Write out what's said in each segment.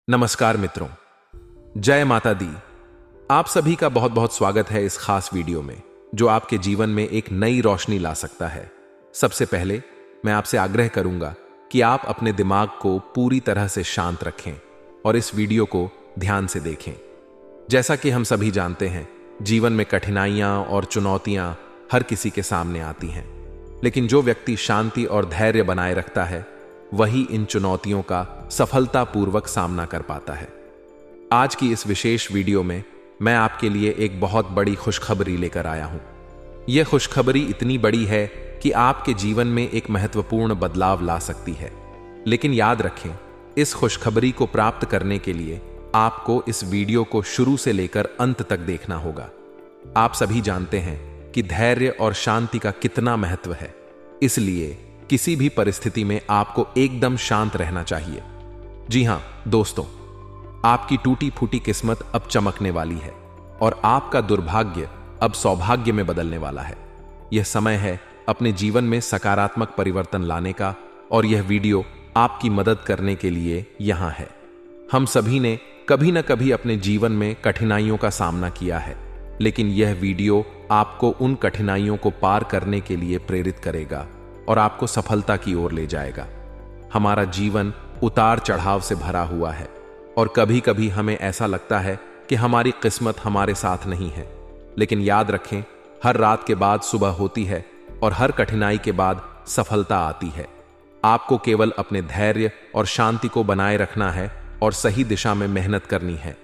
नमस्कार मित्रों, जय माता दी। आप सभी का बहुत बहुत स्वागत है इस खास वीडियो में जो आपके जीवन में एक नई रोशनी ला सकता है। सबसे पहले मैं आपसे आग्रह करूंगा कि आप अपने दिमाग को पूरी तरह से शांत रखें और इस वीडियो को ध्यान से देखें। जैसा कि हम सभी जानते हैं, जीवन में कठिनाइयां और चुनौतियां हर किसी के सामने आती हैं, लेकिन जो व्यक्ति शांति और धैर्य बनाए रखता है वही इन चुनौतियों का सफलतापूर्वक सामना कर पाता है। आज की इस विशेष वीडियो में मैं आपके लिए एक बहुत बड़ी खुशखबरी लेकर आया हूं। यह खुशखबरी इतनी बड़ी है कि आपके जीवन में एक महत्वपूर्ण बदलाव ला सकती है। लेकिन याद रखें, इस खुशखबरी को प्राप्त करने के लिए आपको इस वीडियो को शुरू से लेकर अंत तक देखना होगा। आप सभी जानते हैं कि धैर्य और शांति का कितना महत्व है, इसलिए किसी भी परिस्थिति में आपको एकदम शांत रहना चाहिए। जी हां दोस्तों, आपकी टूटी फूटी किस्मत अब चमकने वाली है और आपका दुर्भाग्य अब सौभाग्य में बदलने वाला है। यह समय है अपने जीवन में सकारात्मक परिवर्तन लाने का और यह वीडियो आपकी मदद करने के लिए यहां है। हम सभी ने कभी न कभी अपने जीवन में कठिनाइयों का सामना किया है, लेकिन यह वीडियो आपको उन कठिनाइयों को पार करने के लिए प्रेरित करेगा और आपको सफलता की ओर ले जाएगा। हमारा जीवन उतार चढ़ाव से भरा हुआ है और कभी कभी हमें ऐसा लगता है कि हमारी किस्मत हमारे साथ नहीं है, लेकिन याद रखें, हर रात के बाद सुबह होती है और हर कठिनाई के बाद सफलता आती है। आपको केवल अपने धैर्य और शांति को बनाए रखना है और सही दिशा में मेहनत करनी है।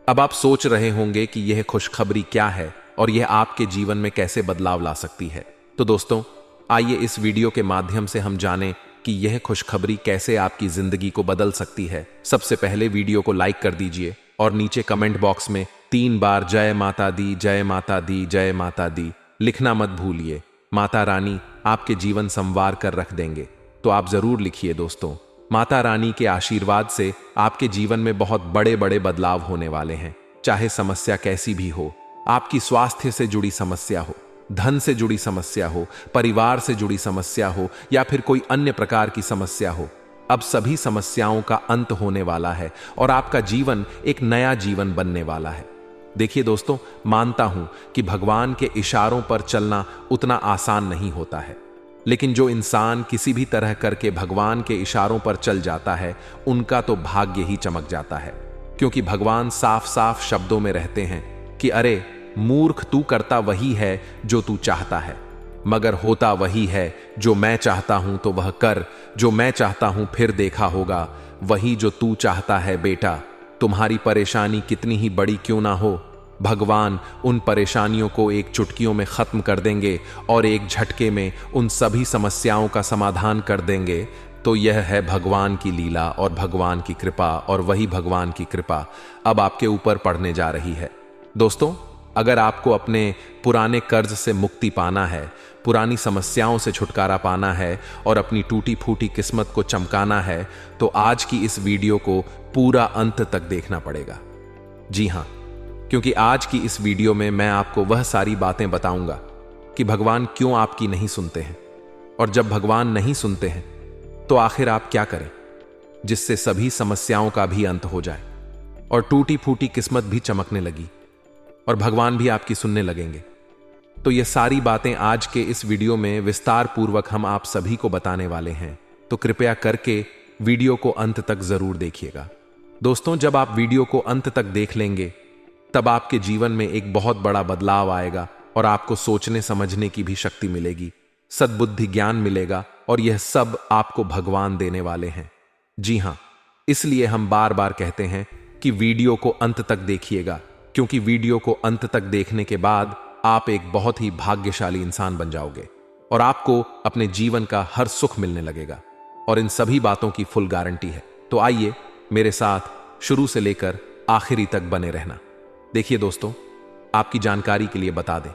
अब आप सोच रहे होंगे कि यह खुशखबरी क्या है और यह आपके जीवन में कैसे बदलाव ला सकती है। तो दोस्तों, आइए इस वीडियो के माध्यम से हम जानें कि यह खुशखबरी कैसे आपकी जिंदगी को बदल सकती है। सबसे पहले वीडियो को लाइक कर दीजिए और नीचे कमेंट बॉक्स में 3 बार जय माता दी, जय माता दी, जय माता दी लिखना मत भूलिए। माता रानी आपके जीवन संवार कर रख देंगे, तो आप जरूर लिखिए दोस्तों। माता रानी के आशीर्वाद से आपके जीवन में बहुत बड़े बड़े बदलाव होने वाले हैं। चाहे समस्या कैसी भी हो, आपकी स्वास्थ्य से जुड़ी समस्या हो, धन से जुड़ी समस्या हो, परिवार से जुड़ी समस्या हो या फिर कोई अन्य प्रकार की समस्या हो, अब सभी समस्याओं का अंत होने वाला है और आपका जीवन एक नया जीवन बनने वाला है। देखिए दोस्तों, मानता हूं कि भगवान के इशारों पर चलना उतना आसान नहीं होता है, लेकिन जो इंसान किसी भी तरह करके भगवान के इशारों पर चल जाता है उनका तो भाग्य ही चमक जाता है, क्योंकि भगवान साफ साफ शब्दों में रहते हैं कि अरे मूर्ख, तू करता वही है जो तू चाहता है, मगर होता वही है जो मैं चाहता हूं, तो वह कर जो मैं चाहता हूं, फिर देखा होगा वही जो तू चाहता है। बेटा, तुम्हारी परेशानी कितनी ही बड़ी क्यों ना हो, भगवान उन परेशानियों को एक चुटकियों में खत्म कर देंगे और एक झटके में उन सभी समस्याओं का समाधान कर देंगे। तो यह है भगवान की लीला और भगवान की कृपा, और वही भगवान की कृपा अब आपके ऊपर पड़ने जा रही है। दोस्तों, अगर आपको अपने पुराने कर्ज से मुक्ति पाना है, पुरानी समस्याओं से छुटकारा पाना है और अपनी टूटी फूटी किस्मत को चमकाना है, तो आज की इस वीडियो को पूरा अंत तक देखना पड़ेगा। जी हां, क्योंकि आज की इस वीडियो में मैं आपको वह सारी बातें बताऊंगा कि भगवान क्यों आपकी नहीं सुनते हैं, और जब भगवान नहीं सुनते हैं तो आखिर आप क्या करें जिससे सभी समस्याओं का भी अंत हो जाए और टूटी फूटी किस्मत भी चमकने लगी और भगवान भी आपकी सुनने लगेंगे। तो ये सारी बातें आज के इस वीडियो में विस्तार पूर्वक हम आप सभी को बताने वाले हैं, तो कृपया करके वीडियो को अंत तक जरूर देखिएगा। दोस्तों, जब आप वीडियो को अंत तक देख लेंगे तब आपके जीवन में एक बहुत बड़ा बदलाव आएगा और आपको सोचने समझने की भी शक्ति मिलेगी, सद्बुद्धि ज्ञान मिलेगा, और यह सब आपको भगवान देने वाले हैं। जी हां, इसलिए हम बार बार कहते हैं कि वीडियो को अंत तक देखिएगा, क्योंकि वीडियो को अंत तक देखने के बाद आप एक बहुत ही भाग्यशाली इंसान बन जाओगे और आपको अपने जीवन का हर सुख मिलने लगेगा, और इन सभी बातों की फुल गारंटी है। तो आइए मेरे साथ शुरू से लेकर आखिरी तक बने रहना। देखिए दोस्तों, आपकी जानकारी के लिए बता दें,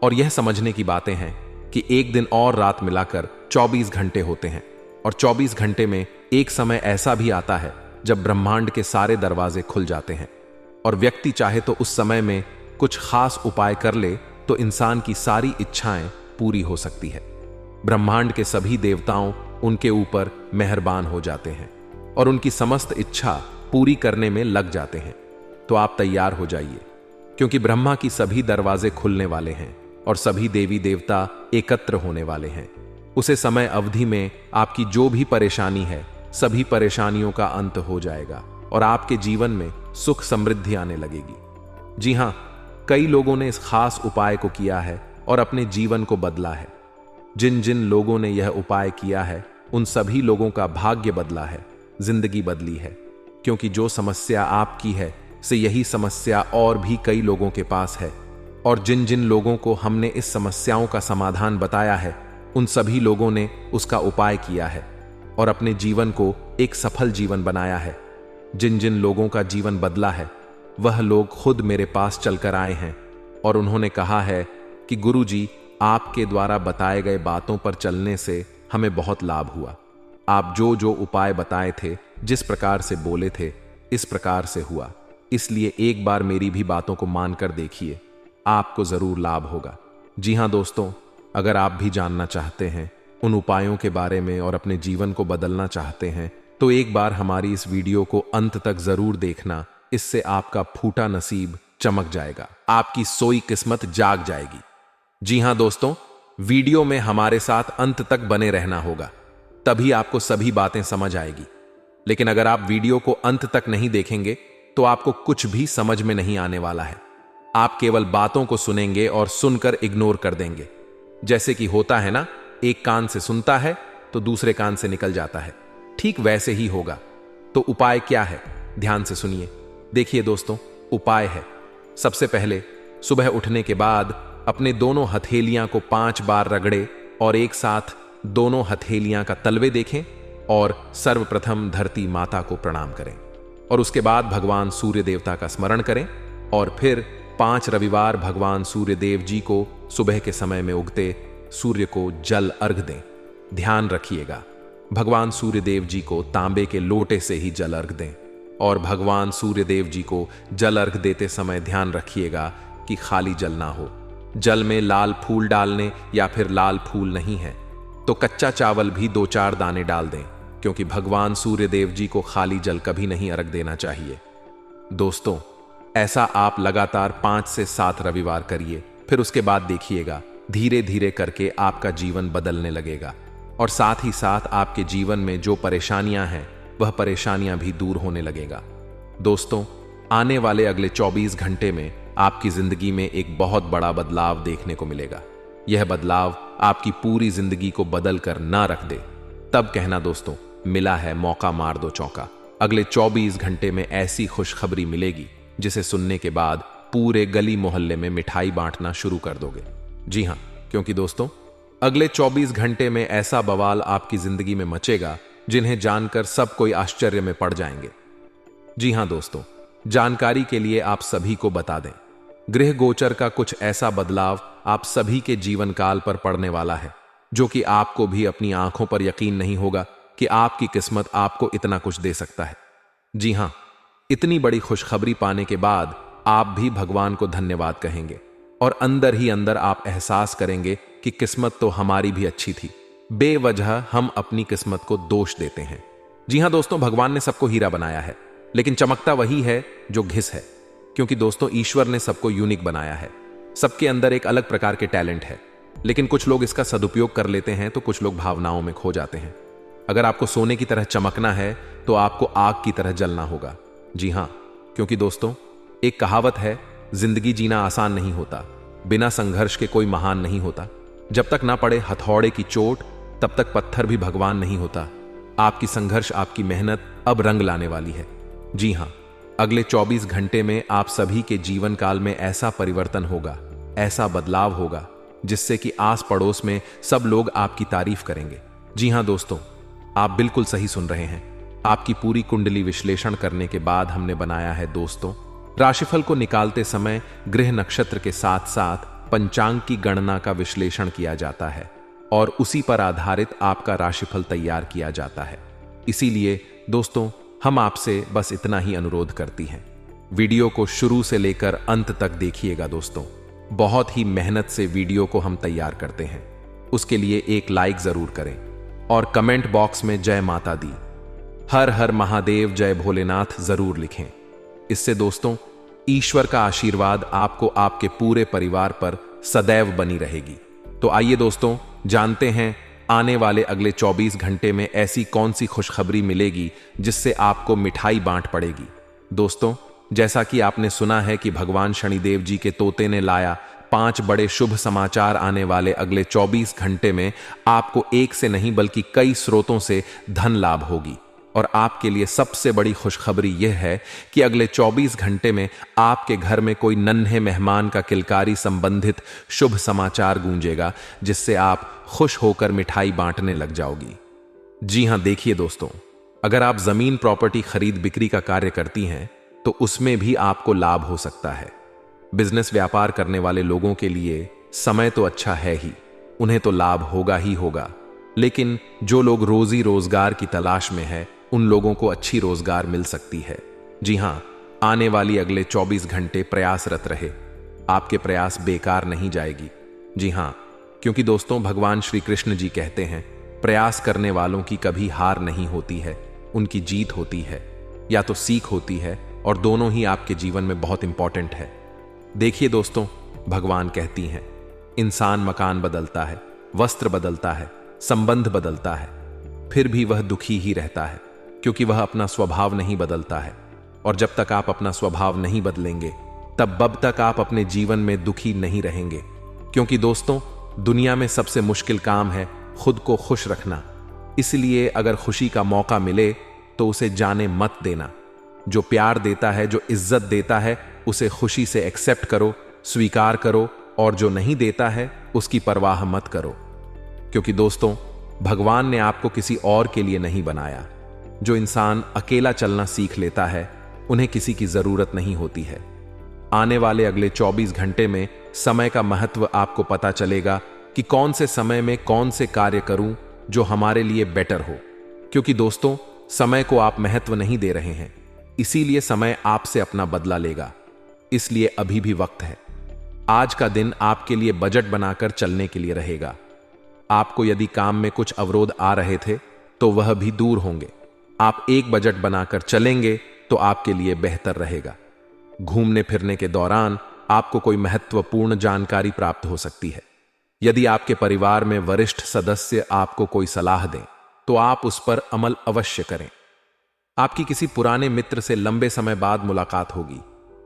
और यह समझने की बातें हैं कि एक दिन और रात मिलाकर 24 घंटे होते हैं, और 24 घंटे में एक समय ऐसा भी आता है जब ब्रह्मांड के सारे दरवाजे खुल जाते हैं और व्यक्ति चाहे तो उस समय में कुछ खास उपाय कर ले तो इंसान की सारी इच्छाएं पूरी हो सकती है। ब्रह्मांड के सभी देवताओं उनके ऊपर मेहरबान हो जाते हैं और उनकी समस्त इच्छा पूरी करने में लग जाते हैं। तो आप तैयार हो जाइए, क्योंकि ब्रह्मा की सभी दरवाजे खुलने वाले हैं और सभी देवी देवता एकत्र होने वाले हैं। उसे समय अवधि में आपकी जो भी परेशानी है, सभी परेशानियों का अंत हो जाएगा और आपके जीवन में सुख समृद्धि आने लगेगी। जी हां, कई लोगों ने इस खास उपाय को किया है और अपने जीवन को बदला है। जिन जिन लोगों ने यह उपाय किया है, उन सभी लोगों का भाग्य बदला है, जिंदगी बदली है। क्योंकि जो समस्या आपकी है, से यही समस्या और भी कई लोगों के पास है। और जिन जिन लोगों को हमने इस समस्याओं का समाधान बताया है, उन सभी लोगों ने उसका उपाय किया है और अपने जीवन को एक सफल जीवन बनाया है। जिन जिन लोगों का जीवन बदला है, वह लोग खुद मेरे पास चलकर आए हैं और उन्होंने कहा है कि गुरुजी, आपके द्वारा बताए गए बातों पर चलने से हमें बहुत लाभ हुआ। आप जो जो उपाय बताए थे, जिस प्रकार से बोले थे, इस प्रकार से हुआ। इसलिए एक बार मेरी भी बातों को मानकर देखिए, आपको जरूर लाभ होगा। जी हां दोस्तों, अगर आप भी जानना चाहते हैं उन उपायों के बारे में और अपने जीवन को बदलना चाहते हैं, तो एक बार हमारी इस वीडियो को अंत तक जरूर देखना। इससे आपका फूटा नसीब चमक जाएगा, आपकी सोई किस्मत जाग जाएगी। जी हां दोस्तों, वीडियो में हमारे साथ अंत तक बने रहना होगा, तभी आपको सभी बातें समझ आएगी। लेकिन अगर आप वीडियो को अंत तक नहीं देखेंगे तो आपको कुछ भी समझ में नहीं आने वाला है। आप केवल बातों को सुनेंगे और सुनकर इग्नोर कर देंगे। जैसे कि होता है ना, एक कान से सुनता है तो दूसरे कान से निकल जाता है, ठीक वैसे ही होगा। तो उपाय क्या है, ध्यान से सुनिए। देखिए दोस्तों, उपाय है, सबसे पहले सुबह उठने के बाद अपने दोनों हथेलियां को 5 बार रगड़े और एक साथ दोनों हथेलियां का तलवे देखें और सर्वप्रथम धरती माता को प्रणाम करें और उसके बाद भगवान सूर्य देवता का स्मरण करें और फिर 5 रविवार भगवान सूर्य देव जी को सुबह के समय में उगते सूर्य को जल अर्घ दें। ध्यान रखिएगा, भगवान सूर्य देव जी को तांबे के लोटे से ही जल अर्घ दें और भगवान सूर्य देव जी को जल अर्घ देते समय ध्यान रखिएगा कि खाली जल ना हो। जल में लाल फूल डालने या फिर लाल फूल नहीं है तो कच्चा चावल भी 2-4 दाने डाल दें, क्योंकि भगवान सूर्य देव जी को खाली जल कभी नहीं अर्घ देना चाहिए। दोस्तों, ऐसा आप लगातार 5 से 7 रविवार करिए। फिर उसके बाद देखिएगा, धीरे धीरे करके आपका जीवन बदलने लगेगा और साथ ही साथ आपके जीवन में जो परेशानियां हैं, वह परेशानियां भी दूर होने लगेगा। दोस्तों, आने वाले अगले 24 घंटे में आपकी जिंदगी में एक बहुत बड़ा बदलाव देखने को मिलेगा। यह बदलाव आपकी पूरी जिंदगी को बदल कर ना रख दे। तब कहना दोस्तों, मिला है मौका, मार दो चौका। अगले 24 घंटे में ऐसी खुशखबरी मिलेगी जिसे सुनने के बाद पूरे गली मोहल्ले में मिठाई बांटना शुरू कर दोगे। जी हां, क्योंकि दोस्तों, अगले 24 घंटे में ऐसा बवाल आपकी जिंदगी में मचेगा जिन्हें जानकर सब कोई आश्चर्य में पड़ जाएंगे। जी हां दोस्तों, जानकारी के लिए आप सभी को बता दें, गृह गोचर का कुछ ऐसा बदलाव आप सभी के जीवन काल पर पड़ने वाला है जो कि आपको भी अपनी आंखों पर यकीन नहीं होगा कि आपकी किस्मत आपको इतना कुछ दे सकता है। जी हां, इतनी बड़ी खुशखबरी पाने के बाद आप भी भगवान को धन्यवाद कहेंगे और अंदर ही अंदर आप एहसास करेंगे कि किस्मत तो हमारी भी अच्छी थी। बेवजह हम अपनी किस्मत को दोष देते हैं। जी हां दोस्तों, भगवान ने सबको हीरा बनाया है, लेकिन चमकता वही है जो घिस है। क्योंकि दोस्तों, ईश्वर ने सबको यूनिक बनाया है। सबके अंदर एक अलग प्रकार के टैलेंट है, लेकिन कुछ लोग इसका सदुपयोग कर लेते हैं तो कुछ लोग भावनाओं में खो जाते हैं। अगर आपको सोने की तरह चमकना है तो आपको आग की तरह जलना होगा। जी हां, क्योंकि दोस्तों, एक कहावत है, जिंदगी जीना आसान नहीं होता, बिना संघर्ष के कोई महान नहीं होता। जब तक ना पड़े हथौड़े की चोट, तब तक पत्थर भी भगवान नहीं होता। आपकी संघर्ष, आपकी मेहनत अब रंग लाने वाली है। जी हां, अगले 24 घंटे में आप सभी के जीवन काल में ऐसा परिवर्तन होगा, ऐसा बदलाव होगा, जिससे कि आस पड़ोस में सब लोग आपकी तारीफ करेंगे। जी हां दोस्तों, आप बिल्कुल सही सुन रहे हैं। आपकी पूरी कुंडली विश्लेषण करने के बाद हमने बनाया है दोस्तों, राशिफल को निकालते समय ग्रह नक्षत्र के साथ साथ पंचांग की गणना का विश्लेषण किया जाता है और उसी पर आधारित आपका राशिफल तैयार किया जाता है। इसीलिए दोस्तों, हम आपसे बस इतना ही अनुरोध करती हैं, वीडियो को शुरू से लेकर अंत तक देखिएगा दोस्तों। बहुत ही मेहनत से वीडियो को हम तैयार करते हैं, उसके लिए एक लाइक जरूर करें और कमेंट बॉक्स में जय माता दी हर हर महादेव जय भोलेनाथ जरूर लिखें। इससे दोस्तों ईश्वर का आशीर्वाद आपको आपके पूरे परिवार पर सदैव बनी रहेगी। तो आइए दोस्तों जानते हैं आने वाले अगले 24 घंटे में ऐसी कौन सी खुशखबरी मिलेगी जिससे आपको मिठाई बांट पड़ेगी। दोस्तों जैसा कि आपने सुना है कि भगवान शनिदेव जी के तोते ने लाया 5 बड़े शुभ समाचार। आने वाले अगले 24 घंटे में आपको एक से नहीं बल्कि कई स्रोतों से धन लाभ होगी। और आपके लिए सबसे बड़ी खुशखबरी यह है कि अगले 24 घंटे में आपके घर में कोई नन्हे मेहमान का किलकारी संबंधित शुभ समाचार गूंजेगा, जिससे आप खुश होकर मिठाई बांटने लग जाओगी। जी हां, देखिए दोस्तों, अगर आप जमीन प्रॉपर्टी खरीद बिक्री का कार्य करती हैं तो उसमें भी आपको लाभ हो सकता है। बिजनेस व्यापार करने वाले लोगों के लिए समय तो अच्छा है ही, उन्हें तो लाभ होगा ही होगा। लेकिन जो लोग रोजी रोजगार की तलाश में है उन लोगों को अच्छी रोजगार मिल सकती है। जी हां, आने वाली अगले 24 घंटे प्रयासरत रहे, आपके प्रयास बेकार नहीं जाएगी। जी हां, क्योंकि दोस्तों भगवान श्री कृष्ण जी कहते हैं प्रयास करने वालों की कभी हार नहीं होती है, उनकी जीत होती है या तो सीख होती है, और दोनों ही आपके जीवन में बहुत इंपॉर्टेंट है। देखिए दोस्तों, भगवान कहती हैं इंसान मकान बदलता है, वस्त्र बदलता है, संबंध बदलता है, फिर भी वह दुखी ही रहता है, क्योंकि वह अपना स्वभाव नहीं बदलता है। और जब तक आप अपना स्वभाव नहीं बदलेंगे तब तक आप अपने जीवन में दुखी नहीं रहेंगे। क्योंकि दोस्तों दुनिया में सबसे मुश्किल काम है खुद को खुश रखना। इसलिए अगर खुशी का मौका मिले तो उसे जाने मत देना। जो प्यार देता है, जो इज्जत देता है, उसे खुशी से एक्सेप्ट करो, स्वीकार करो, और जो नहीं देता है उसकी परवाह मत करो। क्योंकि दोस्तों भगवान ने आपको किसी और के लिए नहीं बनाया। जो इंसान अकेला चलना सीख लेता है उन्हें किसी की जरूरत नहीं होती है। आने वाले अगले 24 घंटे में समय का महत्व आपको पता चलेगा कि कौन से समय में कौन से कार्य करूं जो हमारे लिए बेटर हो। क्योंकि दोस्तों समय को आप महत्व नहीं दे रहे हैं, इसीलिए समय आपसे अपना बदला लेगा। इसलिए अभी भी वक्त है। आज का दिन आपके लिए बजट बनाकर चलने के लिए रहेगा। आपको यदि काम में कुछ अवरोध आ रहे थे तो वह भी दूर होंगे। आप एक बजट बनाकर चलेंगे तो आपके लिए बेहतर रहेगा। घूमने फिरने के दौरान आपको कोई महत्वपूर्ण जानकारी प्राप्त हो सकती है। यदि आपके परिवार में वरिष्ठ सदस्य आपको कोई सलाह दें तो आप उस पर अमल अवश्य करें। आपकी किसी पुराने मित्र से लंबे समय बाद मुलाकात होगी।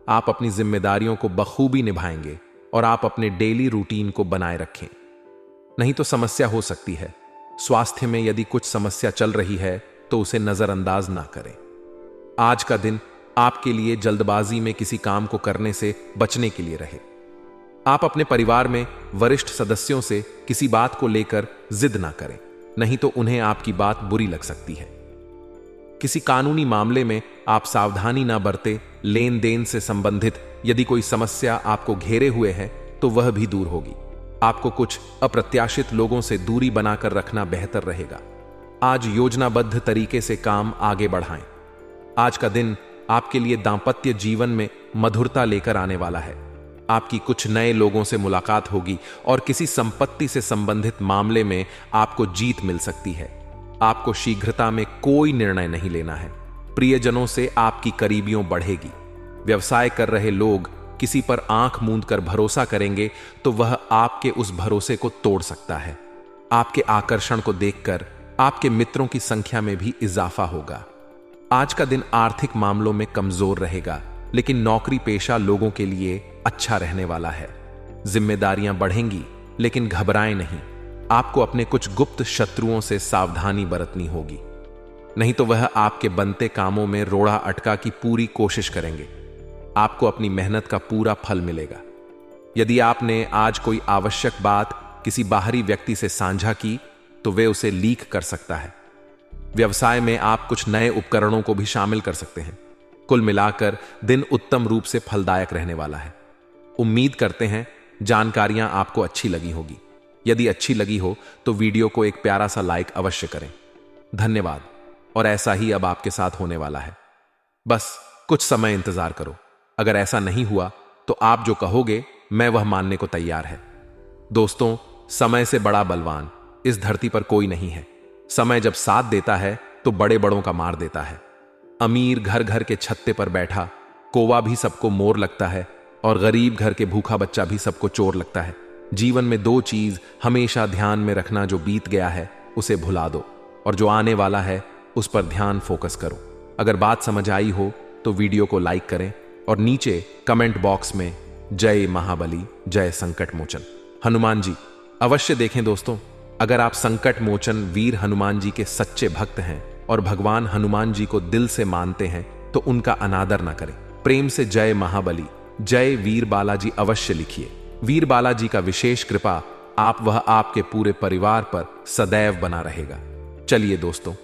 आप अपनी जिम्मेदारियों को बखूबी निभाएंगे और आप अपने डेली रूटीन को बनाए रखें, नहीं तो समस्या हो सकती है। स्वास्थ्य में यदि कुछ समस्या चल रही है तो उसे नजरअंदाज ना करें। आज का दिन आपके लिए जल्दबाजी में किसी काम को करने से बचने के लिए रहे। आप अपने परिवार में वरिष्ठ सदस्यों से किसी बात को लेकर जिद ना करें, नहीं तो उन्हें आपकी बात बुरी लग सकती है। किसी कानूनी मामले में आप सावधानी ना बरते, लेन देन से संबंधित यदि कोई समस्या आपको घेरे हुए है तो वह भी दूर होगी। आपको कुछ अप्रत्याशित लोगों से दूरी बनाकर रखना बेहतर रहेगा। आज योजनाबद्ध तरीके से काम आगे बढ़ाएं। आज का दिन आपके लिए दांपत्य जीवन में मधुरता लेकर आने वाला है। आपकी कुछ नए लोगों से मुलाकात होगी और किसी संपत्ति से संबंधित मामले में आपको जीत मिल सकती है। आपको शीघ्रता में कोई निर्णय नहीं लेना है। प्रियजनों से आपकी करीबियों बढ़ेगी। व्यवसाय कर रहे लोग किसी पर आंख मूंद कर भरोसा करेंगे तो वह आपके उस भरोसे को तोड़ सकता है। आपके आकर्षण को देखकर आपके मित्रों की संख्या में भी इजाफा होगा। आज का दिन आर्थिक मामलों में कमजोर रहेगा, लेकिन नौकरी पेशा लोगों के लिए अच्छा रहने वाला है। जिम्मेदारियां बढ़ेंगी, लेकिन घबराएं नहीं। आपको अपने कुछ गुप्त शत्रुओं से सावधानी बरतनी होगी, नहीं तो वह आपके बनते कामों में रोड़ा अटका की पूरी कोशिश करेंगे। आपको अपनी मेहनत का पूरा फल मिलेगा। यदि आपने आज कोई आवश्यक बात किसी बाहरी व्यक्ति से साझा की तो वे उसे लीक कर सकता है। व्यवसाय में आप कुछ नए उपकरणों को भी शामिल कर सकते हैं। कुल मिलाकर दिन उत्तम रूप से फलदायक रहने वाला है। उम्मीद करते हैं जानकारियां आपको अच्छी लगी होगी। यदि अच्छी लगी हो तो वीडियो को एक प्यारा सा लाइक अवश्य करें। धन्यवाद। और ऐसा ही अब आपके साथ होने वाला है। बस कुछ समय इंतजार करो। अगर ऐसा नहीं हुआ तो आप जो कहोगे मैं वह मानने को तैयार है। दोस्तों, समय से बड़ा बलवान इस धरती पर कोई नहीं है। समय जब साथ देता है तो बड़े बड़ों का मार देता है। अमीर घर घर के छत्ते पर बैठा कौवा भी सबको मोर लगता है, और गरीब घर के भूखा बच्चा भी सबको चोर लगता है। जीवन में दो चीज हमेशा ध्यान में रखना, जो बीत गया है उसे भुला दो, और जो आने वाला है उस पर ध्यान फोकस करो। अगर बात समझ आई हो तो वीडियो को लाइक करें और नीचे कमेंट बॉक्स में जय महाबली, जय संकट मोचन हनुमान जी अवश्य देखें। दोस्तों, अगर आप संकट मोचन वीर हनुमान जी के सच्चे भक्त हैं और भगवान हनुमान जी को दिल से मानते हैं तो उनका अनादर न करें। प्रेम से जय महाबली, जय वीर बालाजी अवश्य लिखिए। वीर बालाजी का विशेष कृपा आपके पूरे परिवार पर सदैव बना रहेगा। चलिए दोस्तों,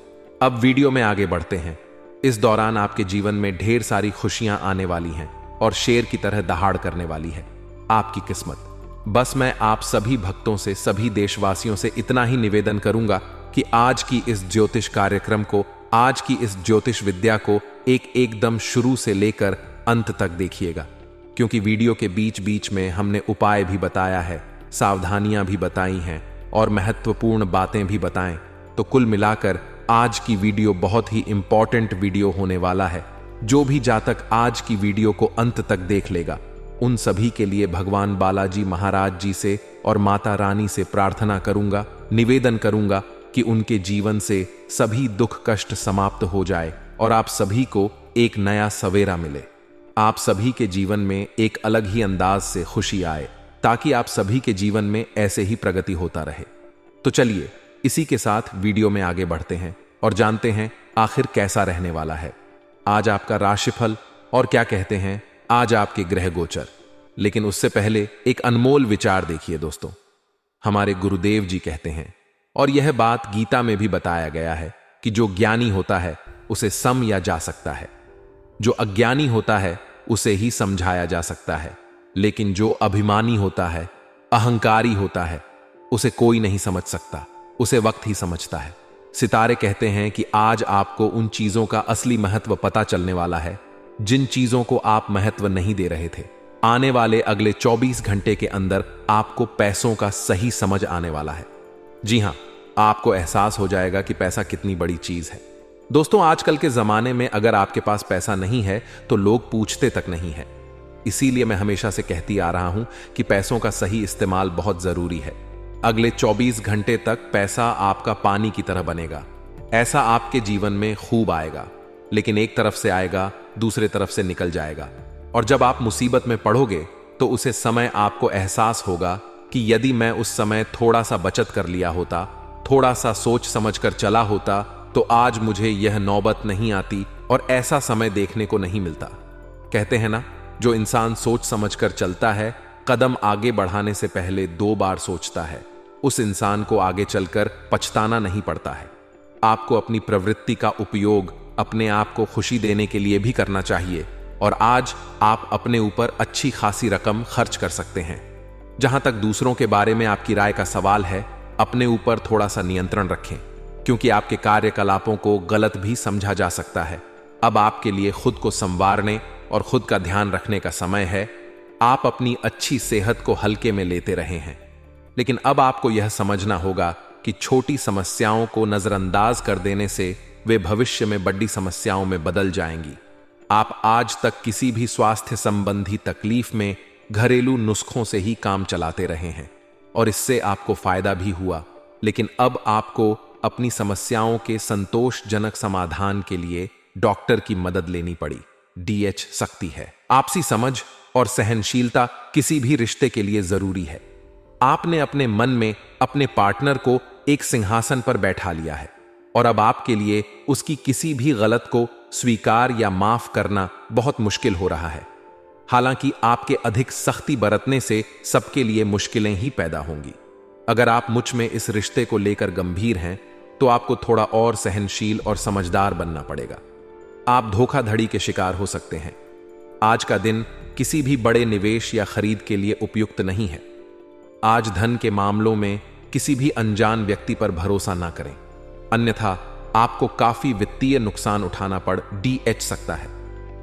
अब वीडियो में आगे बढ़ते हैं। इस दौरान आपके जीवन में ढेर सारी खुशियां आने वाली हैं और शेर की तरह दहाड़ करने वाली है आपकी किस्मत। बस मैं आप सभी भक्तों से, सभी देशवासियों से इतना ही निवेदन करूंगा कि आज की इस ज्योतिष कार्यक्रम को, आज की इस ज्योतिष विद्या को एकदम शुरू से लेकर अंत तक देखिएगा, क्योंकि वीडियो के बीच बीच में हमने उपाय भी बताया है, सावधानियां भी बताई हैं और महत्वपूर्ण बातें भी बताएं। तो कुल मिलाकर आज की वीडियो बहुत ही इंपॉर्टेंट वीडियो होने वाला है। जो भी जातक आज की वीडियो को अंत तक देख लेगा, उन सभी के लिए भगवान बालाजी महाराज जी से और माता रानी से प्रार्थना करूंगा, निवेदन करूंगा कि उनके जीवन से सभी दुख कष्ट समाप्त हो जाए और आप सभी को एक नया सवेरा मिले। आप सभी के जीवन में एक अलग ही अंदाज से खुशी आए, ताकि आप सभी के जीवन में ऐसे ही प्रगति होता रहे। तो चलिए इसी के साथ वीडियो में आगे बढ़ते हैं और जानते हैं आखिर कैसा रहने वाला है आज आपका राशिफल और क्या कहते हैं आज आपके ग्रह गोचर। लेकिन उससे पहले एक अनमोल विचार देखिए दोस्तों। हमारे गुरुदेव जी कहते हैं, और यह बात गीता में भी बताया गया है, कि जो ज्ञानी होता है उसे समझा जा सकता है, जो अज्ञानी होता है उसे ही समझाया जा सकता है, लेकिन जो अभिमानी होता है, अहंकारी होता है, उसे कोई नहीं समझ सकता, उसे वक्त ही समझता है। सितारे कहते हैं कि आज आपको उन चीजों का असली महत्व पता चलने वाला है जिन चीजों को आप महत्व नहीं दे रहे थे। आने वाले अगले 24 घंटे के अंदर आपको पैसों का सही समझ आने वाला है। जी हां, आपको एहसास हो जाएगा कि पैसा कितनी बड़ी चीज है। दोस्तों, आजकल के जमाने में अगर आपके पास पैसा नहीं है तो लोग पूछते तक नहीं है। इसीलिए मैं हमेशा से कहती आ रहा हूं कि पैसों का सही इस्तेमाल बहुत जरूरी है। अगले 24 घंटे तक पैसा आपका पानी की तरह बनेगा। ऐसा आपके जीवन में खूब आएगा, लेकिन एक तरफ से आएगा, दूसरे तरफ से निकल जाएगा। और जब आप मुसीबत में पड़ोगे तो उसे समय आपको एहसास होगा कि यदि मैं उस समय थोड़ा सा बचत कर लिया होता, थोड़ा सा सोच समझ कर चला होता, तो आज मुझे यह नौबत नहीं आती और ऐसा समय देखने को नहीं मिलता। कहते हैं ना, जो इंसान सोच समझ कर चलता है, कदम आगे बढ़ाने से पहले 2 बार सोचता है, उस इंसान को आगे चलकर पछताना नहीं पड़ता है। आपको अपनी प्रवृत्ति का उपयोग अपने आप को खुशी देने के लिए भी करना चाहिए, और आज आप अपने ऊपर अच्छी खासी रकम खर्च कर सकते हैं। जहां तक दूसरों के बारे में आपकी राय का सवाल है, अपने ऊपर थोड़ा सा नियंत्रण रखें, क्योंकि आपके कार्यकलापों को गलत भी समझा जा सकता है। अब आपके लिए खुद को संवारने और खुद का ध्यान रखने का समय है। आप अपनी अच्छी सेहत को हल्के में लेते रहे हैं, लेकिन अब आपको यह समझना होगा कि छोटी समस्याओं को नजरअंदाज कर देने से वे भविष्य में बड़ी समस्याओं में बदल जाएंगी। आप आज तक किसी भी स्वास्थ्य संबंधी तकलीफ में घरेलू नुस्खों से ही काम चलाते रहे हैं और इससे आपको फायदा भी हुआ, लेकिन अब आपको अपनी समस्याओं के संतोषजनक समाधान के लिए डॉक्टर की मदद लेनी पड़ी। DH सकती है। आपसी समझ और सहनशीलता किसी भी रिश्ते के लिए जरूरी है। आपने अपने मन में अपने पार्टनर को एक सिंहासन पर बैठा लिया है और अब आपके लिए उसकी किसी भी गलत को स्वीकार या माफ करना बहुत मुश्किल हो रहा है। हालांकि आपके अधिक सख्ती बरतने से सबके लिए मुश्किलें ही पैदा होंगी। अगर आप मुझ में इस रिश्ते को लेकर गंभीर हैं तो आपको थोड़ा और सहनशील और समझदार बनना पड़ेगा। आप धोखाधड़ी के शिकार हो सकते हैं। आज का दिन किसी भी बड़े निवेश या खरीद के लिए उपयुक्त नहीं है। आज धन के मामलों में किसी भी अनजान व्यक्ति पर भरोसा ना करें, अन्यथा आपको काफी वित्तीय नुकसान उठाना पड़ DH सकता है।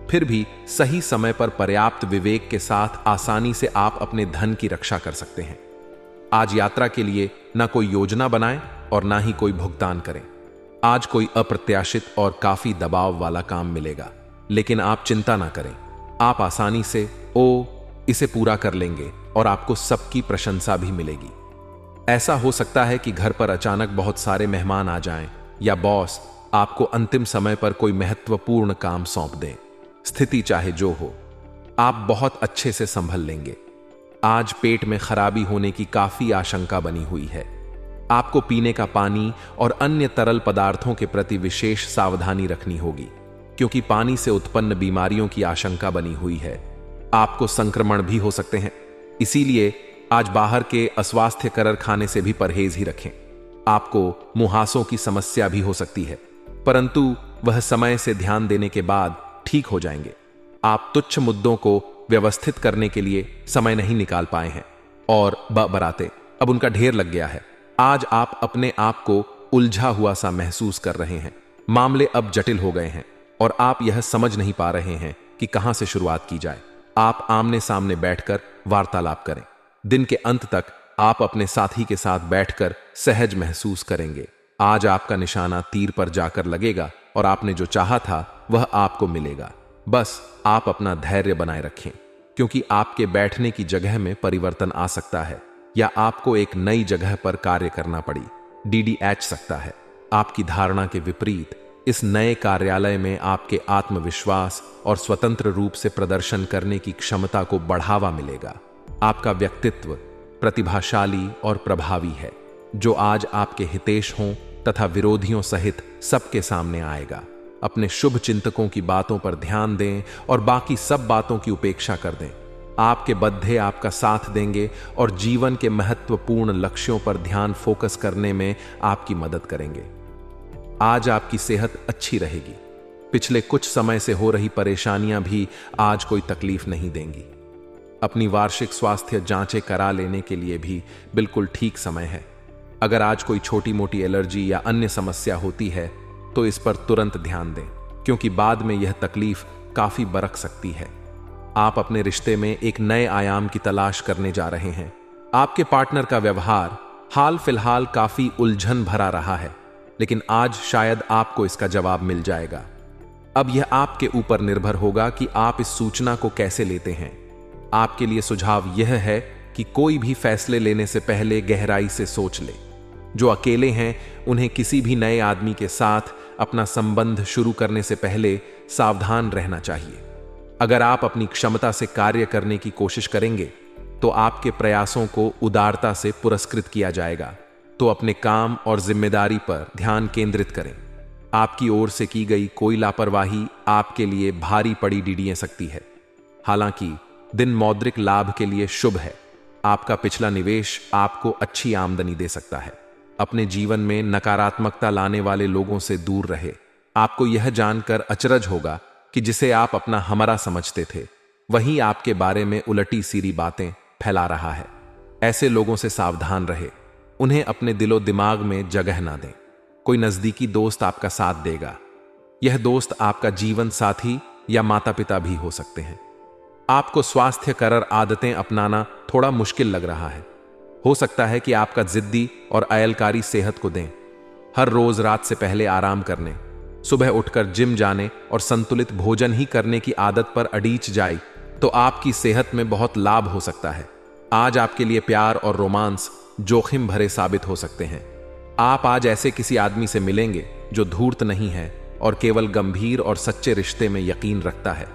फिर भी सही समय पर पर्याप्त विवेक के साथ आसानी से आप अपने धन की रक्षा कर सकते हैं। आज यात्रा के लिए ना कोई योजना बनाएं और ना ही कोई भुगतान करें। आज कोई अप्रत्याशित और काफी दबाव वाला काम मिलेगा, लेकिन आप चिंता ना करें। आप आसानी से इसे पूरा कर लेंगे और आपको सबकी प्रशंसा भी मिलेगी। ऐसा हो सकता है कि घर पर अचानक बहुत सारे मेहमान आ जाएं या बॉस आपको अंतिम समय पर कोई महत्वपूर्ण काम सौंप दें। स्थिति चाहे जो हो, आप बहुत अच्छे से संभल लेंगे। आज पेट में खराबी होने की काफी आशंका बनी हुई है। आपको पीने का पानी और अन्य तरल पदार्थों के प्रति विशेष सावधानी रखनी होगी, क्योंकि पानी से उत्पन्न बीमारियों की आशंका बनी हुई है। आपको संक्रमण भी हो सकते हैं, इसीलिए आज बाहर के अस्वास्थ्यकर खाने से भी परहेज ही रखें। आपको मुहासों की समस्या भी हो सकती है, परंतु वह समय से ध्यान देने के बाद ठीक हो जाएंगे। आप तुच्छ मुद्दों को व्यवस्थित करने के लिए समय नहीं निकाल पाए हैं और बराते अब उनका ढेर लग गया है। आज आप अपने आप को उलझा हुआ सा महसूस कर रहे हैं। मामले अब जटिल हो गए हैं और आप यह समझ नहीं पा रहे हैं कि कहां से शुरुआत की जाए। आप आमने सामने बैठकर वार्तालाप करें। दिन के अंत तक आप अपने साथी के साथ बैठकर सहज महसूस करेंगे। आज आपका निशाना तीर पर जाकर लगेगा और आपने जो चाहा था वह आपको मिलेगा। बस आप अपना धैर्य बनाए रखें, क्योंकि आपके बैठने की जगह में परिवर्तन आ सकता है या आपको एक नई जगह पर कार्य करना पड़ी DDH सकता है। आपकी धारणा के विपरीत इस नए कार्यालय में आपके आत्मविश्वास और स्वतंत्र रूप से प्रदर्शन करने की क्षमता को बढ़ावा मिलेगा। आपका व्यक्तित्व प्रतिभाशाली और प्रभावी है, जो आज आपके हितैषियों तथा विरोधियों सहित सबके सामने आएगा। अपने शुभ चिंतकों की बातों पर ध्यान दें और बाकी सब बातों की उपेक्षा कर दें। आपके बद्धे आपका साथ देंगे और जीवन के महत्वपूर्ण लक्ष्यों पर ध्यान फोकस करने में आपकी मदद करेंगे। आज आपकी सेहत अच्छी रहेगी। पिछले कुछ समय से हो रही परेशानियां भी आज कोई तकलीफ नहीं देंगी। अपनी वार्षिक स्वास्थ्य जांचें करा लेने के लिए भी बिल्कुल ठीक समय है। अगर आज कोई छोटी मोटी एलर्जी या अन्य समस्या होती है तो इस पर तुरंत ध्यान दें, क्योंकि बाद में यह तकलीफ काफी बरक सकती है। आप अपने रिश्ते में एक नए आयाम की तलाश करने जा रहे हैं। आपके पार्टनर का व्यवहार हाल फिलहाल काफी उलझन भरा रहा है, लेकिन आज शायद आपको इसका जवाब मिल जाएगा। अब यह आपके ऊपर निर्भर होगा कि आप इस सूचना को कैसे लेते हैं। आपके लिए सुझाव यह है कि कोई भी फैसले लेने से पहले गहराई से सोच ले। जो अकेले हैं उन्हें किसी भी नए आदमी के साथ अपना संबंध शुरू करने से पहले सावधान रहना चाहिए। अगर आप अपनी क्षमता से कार्य करने की कोशिश करेंगे तो आपके प्रयासों को उदारता से पुरस्कृत किया जाएगा। तो अपने काम और जिम्मेदारी पर ध्यान केंद्रित करें। आपकी ओर से की गई कोई लापरवाही आपके लिए भारी पड़ी DDA सकती है। हालांकि दिन मौद्रिक लाभ के लिए शुभ है। आपका पिछला निवेश आपको अच्छी आमदनी दे सकता है। अपने जीवन में नकारात्मकता लाने वाले लोगों से दूर रहे। आपको यह जानकर अचरज होगा कि जिसे आप अपना हमरा समझते थे वही आपके बारे में उलटी सीरी बातें फैला रहा है। ऐसे लोगों से सावधान रहे। उन्हें अपने दिलो दिमाग में जगह ना दें। कोई नजदीकी दोस्त आपका साथ देगा। यह दोस्त आपका जीवन साथी या माता पिता भी हो सकते हैं। आपको स्वास्थ्यकर आदतें अपनाना थोड़ा मुश्किल लग रहा है। हो सकता है कि आपका जिद्दी और अयलकारी सेहत को दें। हर रोज रात से पहले आराम करने, सुबह उठकर जिम जाने और संतुलित भोजन ही करने की आदत पर अड़ीच जाए तो आपकी सेहत में बहुत लाभ हो सकता है। आज आपके लिए प्यार और रोमांस जोखिम भरे साबित हो सकते हैं। आप आज ऐसे किसी आदमी से मिलेंगे जो धूर्त नहीं है और केवल गंभीर और सच्चे रिश्ते में यकीन रखता है,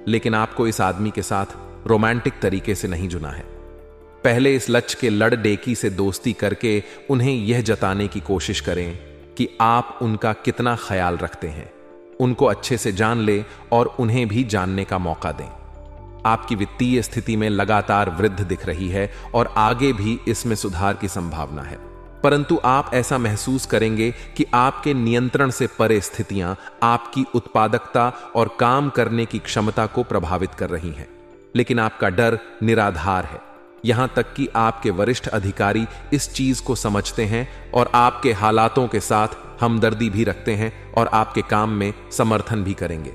लेकिन आपको इस आदमी के साथ रोमांटिक तरीके से नहीं जुना है। पहले इस लच के लड़ डेकी से दोस्ती करके उन्हें यह जताने की कोशिश करें कि आप उनका कितना ख्याल रखते हैं। उनको अच्छे से जान ले और उन्हें भी जानने का मौका दें। आपकी वित्तीय स्थिति में लगातार वृद्धि दिख रही है और आगे भी इसमें सुधार की संभावना है, परंतु आप ऐसा महसूस करेंगे कि आपके नियंत्रण से परे स्थितियां आपकी उत्पादकता और काम करने की क्षमता को प्रभावित कर रही हैं। लेकिन आपका डर निराधार है। यहां तक कि आपके वरिष्ठ अधिकारी इस चीज को समझते हैं और आपके हालातों के साथ हमदर्दी भी रखते हैं और आपके काम में समर्थन भी करेंगे।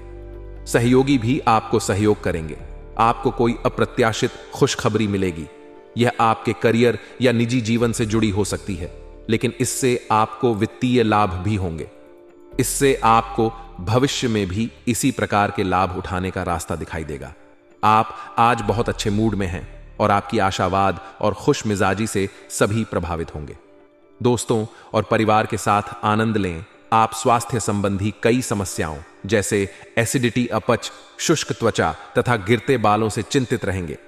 सहयोगी भी आपको सहयोग करेंगे। आपको कोई अप्रत्याशित खुशखबरी मिलेगी। यह आपके करियर या निजी जीवन से जुड़ी हो सकती है, लेकिन इससे आपको वित्तीय लाभ भी होंगे। इससे आपको भविष्य में भी इसी प्रकार के लाभ उठाने का रास्ता दिखाई देगा। आप आज बहुत अच्छे मूड में हैं और आपकी आशावाद और खुश मिजाजी से सभी प्रभावित होंगे। दोस्तों और परिवार के साथ आनंद लें। आप स्वास्थ्य संबंधी कई समस्याओं जैसे एसिडिटी, अपच, शुष्क त्वचा तथा गिरते बालों से चिंतित रहेंगे।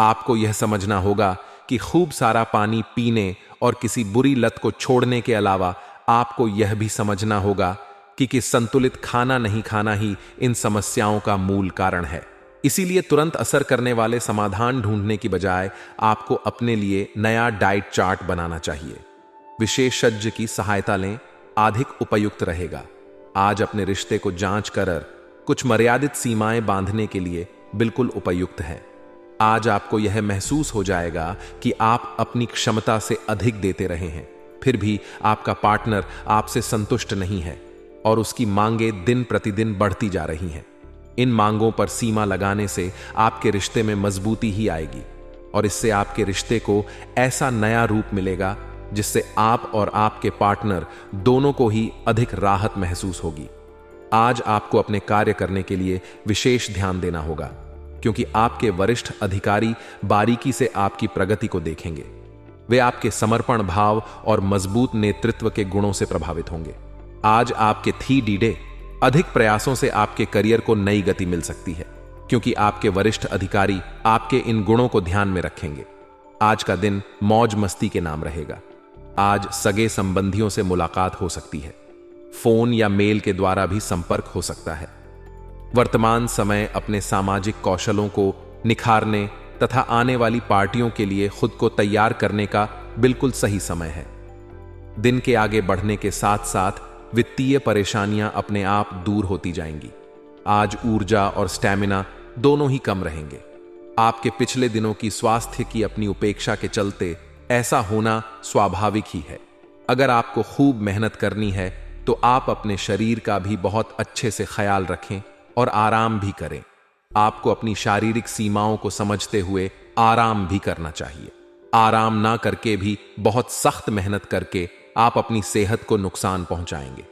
आपको यह समझना होगा कि खूब सारा पानी पीने और किसी बुरी लत को छोड़ने के अलावा आपको यह भी समझना होगा कि संतुलित खाना नहीं खाना ही इन समस्याओं का मूल कारण है। इसीलिए तुरंत असर करने वाले समाधान ढूंढने की बजाय आपको अपने लिए नया डाइट चार्ट बनाना चाहिए। विशेषज्ञ की सहायता लें, अधिक उपयुक्त रहेगा। आज अपने रिश्ते को जांच कर कुछ मर्यादित सीमाएं बांधने के लिए बिल्कुल उपयुक्त है। आज आपको यह महसूस हो जाएगा कि आप अपनी क्षमता से अधिक देते रहे हैं, फिर भी आपका पार्टनर आपसे संतुष्ट नहीं है और उसकी मांगें दिन प्रतिदिन बढ़ती जा रही हैं। इन मांगों पर सीमा लगाने से आपके रिश्ते में मजबूती ही आएगी और इससे आपके रिश्ते को ऐसा नया रूप मिलेगा जिससे आप और आपके पार्टनर दोनों को ही अधिक राहत महसूस होगी। आज आपको अपने कार्य करने के लिए विशेष ध्यान देना होगा क्योंकि आपके वरिष्ठ अधिकारी बारीकी से आपकी प्रगति को देखेंगे। वे आपके समर्पण भाव और मजबूत नेतृत्व के गुणों से प्रभावित होंगे। आज आपके थी अधिक प्रयासों से आपके करियर को नई गति मिल सकती है क्योंकि आपके वरिष्ठ अधिकारी आपके इन गुणों को ध्यान में रखेंगे। आज का दिन मौज मस्ती के नाम रहेगा। आज सगे संबंधियों से मुलाकात हो सकती है। फोन या मेल के द्वारा भी संपर्क हो सकता है। वर्तमान समय अपने सामाजिक कौशलों को निखारने तथा आने वाली पार्टियों के लिए खुद को तैयार करने का बिल्कुल सही समय है। दिन के आगे बढ़ने के साथ साथ वित्तीय परेशानियां अपने आप दूर होती जाएंगी। आज ऊर्जा और स्टैमिना दोनों ही कम रहेंगे। आपके पिछले दिनों की स्वास्थ्य की अपनी उपेक्षा के चलते ऐसा होना स्वाभाविक ही है। अगर आपको खूब मेहनत करनी है तो आप अपने शरीर का भी बहुत अच्छे से ख्याल रखें और आराम भी करें। आपको अपनी शारीरिक सीमाओं को समझते हुए आराम भी करना चाहिए। आराम ना करके भी बहुत सख्त मेहनत करके आप अपनी सेहत को नुकसान पहुंचाएंगे।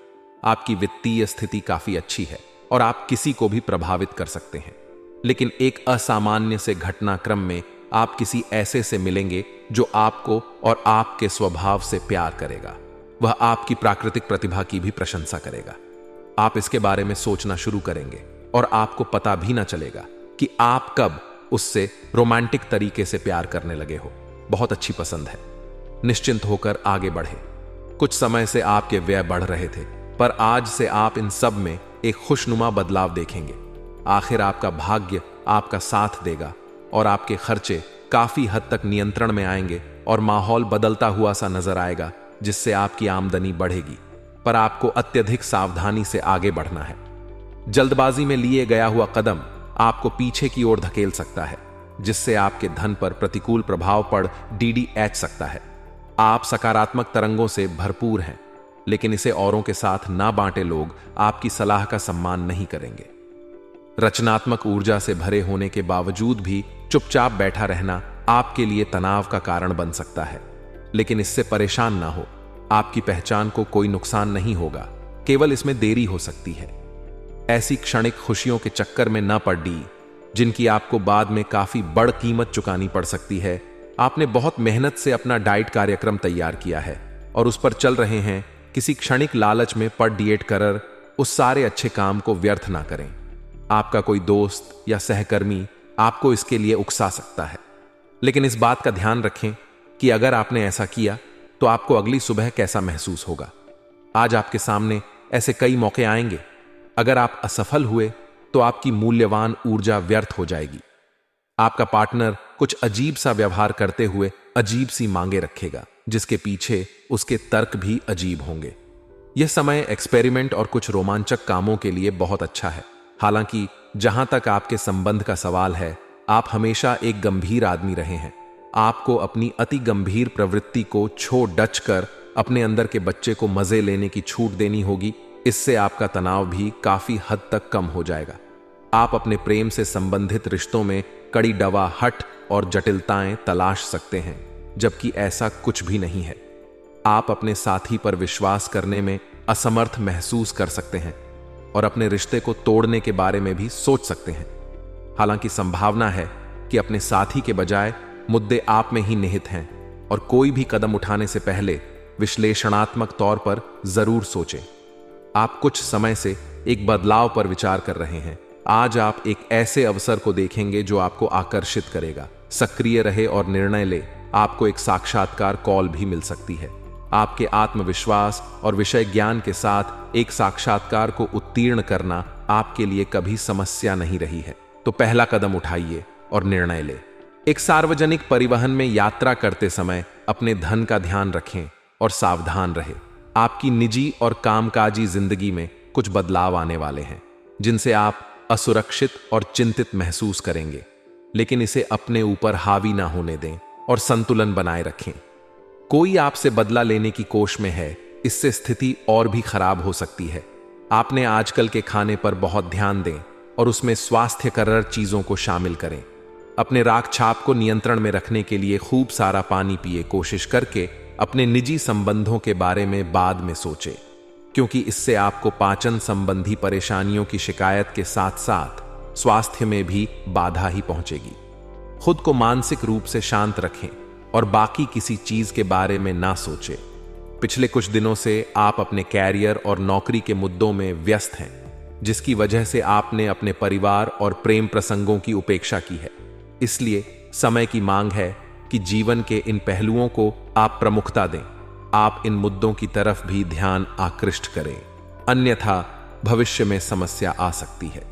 आपकी वित्तीय स्थिति काफी अच्छी है और आप किसी को भी प्रभावित कर सकते हैं, लेकिन एक असामान्य से घटनाक्रम में आप किसी ऐसे से मिलेंगे जो आपको और आपके स्वभाव से प्यार करेगा। वह आपकी प्राकृतिक प्रतिभा की भी प्रशंसा करेगा। आप इसके बारे में सोचना शुरू करेंगे और आपको पता भी ना चलेगा कि आप कब उससे रोमांटिक तरीके से प्यार करने लगे हो। बहुत अच्छी पसंद है। निश्चिंत होकर आगे बढ़े। कुछ समय से आपके व्यय बढ़ रहे थे, पर आज से आप इन सब में एक खुशनुमा बदलाव देखेंगे। आखिर आपका भाग्य आपका साथ देगा और आपके खर्चे काफी हद तक नियंत्रण में आएंगे और माहौल बदलता हुआ सा नजर आएगा, जिससे आपकी आमदनी बढ़ेगी। पर आपको अत्यधिक सावधानी से आगे बढ़ना है। जल्दबाजी में लिए गया हुआ कदम आपको पीछे की ओर धकेल सकता है, जिससे आपके धन पर प्रतिकूल प्रभाव पड़ DDH सकता है। आप सकारात्मक तरंगों से भरपूर हैं, लेकिन इसे औरों के साथ ना बांटे लोग आपकी सलाह का सम्मान नहीं करेंगे। रचनात्मक ऊर्जा से भरे होने के बावजूद भी चुपचाप बैठा रहना आपके लिए तनाव का कारण बन सकता है, लेकिन इससे परेशान ना हो। आपकी पहचान को कोई नुकसान नहीं होगा, केवल इसमें देरी हो सकती है। ऐसी क्षणिक खुशियों के चक्कर में न पड़ी जिनकी आपको बाद में काफी बड़ कीमत चुकानी पड़ सकती है। आपने बहुत मेहनत से अपना डाइट कार्यक्रम तैयार किया है और उस पर चल रहे हैं। किसी क्षणिक लालच में पड़ डिएट कर उस सारे अच्छे काम को व्यर्थ ना करें। आपका कोई दोस्त या सहकर्मी आपको इसके लिए उकसा सकता है, लेकिन इस बात का ध्यान रखें कि अगर आपने ऐसा किया तो आपको अगली सुबह कैसा महसूस होगा। आज आपके सामने ऐसे कई मौके आएंगे। अगर आप असफल हुए तो आपकी मूल्यवान ऊर्जा व्यर्थ हो जाएगी। आपका पार्टनर कुछ अजीब सा व्यवहार करते हुए अजीब सी मांगे रखेगा, जिसके पीछे उसके तर्क भी अजीब होंगे। यह समय एक्सपेरिमेंट और कुछ रोमांचक कामों के लिए बहुत अच्छा है। हालांकि जहां तक आपके संबंध का सवाल है, आप हमेशा एक गंभीर आदमी रहे हैं। आपको अपनी अति गंभीर प्रवृत्ति को डच कर अपने अंदर के बच्चे को मजे लेने की छूट देनी होगी। इससे आपका तनाव भी काफी हद तक कम हो जाएगा। आप अपने प्रेम से संबंधित रिश्तों में कड़ी डवाहट और जटिलताएं तलाश सकते हैं, जबकि ऐसा कुछ भी नहीं है। आप अपने साथी पर विश्वास करने में असमर्थ महसूस कर सकते हैं और अपने रिश्ते को तोड़ने के बारे में भी सोच सकते हैं। हालांकि संभावना है कि अपने साथी के बजाय मुद्दे आप में ही निहित हैं और कोई भी कदम उठाने से पहले विश्लेषणात्मक तौर पर जरूर सोचें। आप कुछ समय से एक बदलाव पर विचार कर रहे हैं। आज आप एक ऐसे अवसर को देखेंगे जो आपको आकर्षित करेगा। सक्रिय रहे और निर्णय ले। आपको एक साक्षात्कार कॉल भी मिल सकती है। आपके आत्मविश्वास और विषय ज्ञान के साथ एक साक्षात्कार को उत्तीर्ण करना आपके लिए कभी समस्या नहीं रही है। तो पहला कदम उठाइए और निर्णय ले। एक सार्वजनिक परिवहन में यात्रा करते समय अपने धन का ध्यान रखें और सावधान रहें। आपकी निजी और कामकाजी जिंदगी में कुछ बदलाव आने वाले हैं जिनसे आप असुरक्षित और चिंतित महसूस करेंगे, लेकिन इसे अपने ऊपर हावी ना होने दें और संतुलन बनाए रखें। कोई आपसे बदला लेने की कोशिश में है, इससे स्थिति और भी खराब हो सकती है। आपने आजकल के खाने पर बहुत ध्यान दें और उसमें स्वास्थ्यकर चीजों को शामिल करें। अपने राग छाप को नियंत्रण में रखने के लिए खूब सारा पानी पिए। कोशिश करके अपने निजी संबंधों के बारे में बाद में सोचें, क्योंकि इससे आपको पाचन संबंधी परेशानियों की शिकायत के साथ साथ स्वास्थ्य में भी बाधा ही पहुंचेगी। खुद को मानसिक रूप से शांत रखें और बाकी किसी चीज के बारे में ना सोचें। पिछले कुछ दिनों से आप अपने कैरियर और नौकरी के मुद्दों में व्यस्त हैं, जिसकी वजह से आपने अपने परिवार और प्रेम प्रसंगों की उपेक्षा की है। इसलिए समय की मांग है कि जीवन के इन पहलुओं को आप प्रमुखता दें। आप इन मुद्दों की तरफ भी ध्यान आकृष्ट करें, अन्यथा भविष्य में समस्या आ सकती है।